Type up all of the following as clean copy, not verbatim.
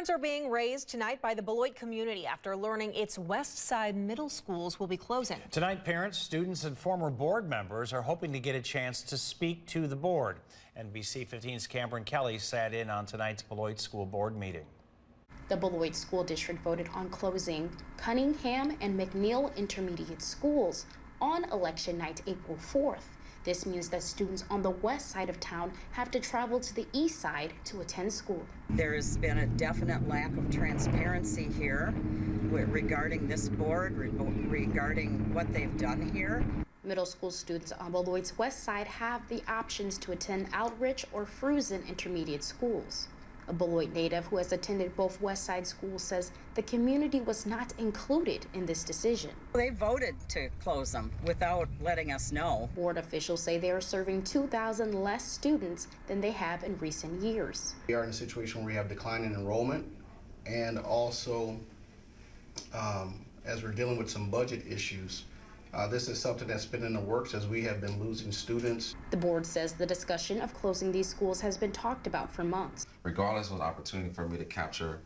Concerns are being raised tonight by the Beloit community after learning its westside middle schools will be closing. Tonight, parents, students, and former board members are hoping to get a chance to speak to the board. NBC 15's Cameron Kelly sat in on tonight's Beloit School Board meeting. The Beloit School District voted on closing Cunningham and McNeil Intermediate Schools on election night, April 4th. This means that students on the west side of town have to travel to the east side to attend school. There has been a definite lack of transparency here regarding this board, regarding what they've done here. Middle school students on Beloit's west side have the options to attend Outreach or Fruzen intermediate schools. A Beloit native who has attended both West Side schools says the community was not included in this decision. They voted to close them without letting us know. Board officials say they are serving 2,000 less students than they have in recent years. We are in a situation where we have declining enrollment, and also as we're dealing with some budget issues, this is something that's been in the works as we have been losing students. The board says the discussion of closing these schools has been talked about for months. Regardless, it was an opportunity for me to capture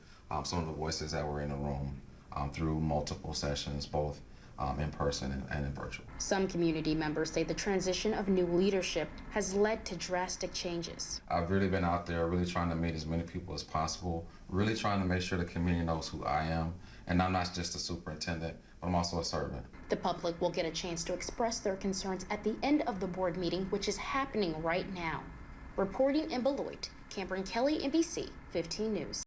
some of the voices that were in the room through multiple sessions, both in person and in virtual. Some community members say the transition of new leadership has led to drastic changes. I've really been out there really trying to meet as many people as possible, really trying to make sure the community knows who I am. And I'm not just a superintendent, but I'm also a servant. The public will get a chance to express their concerns at the end of the board meeting, which is happening right now. Reporting in Beloit, Cameron Kelly, NBC 15 News.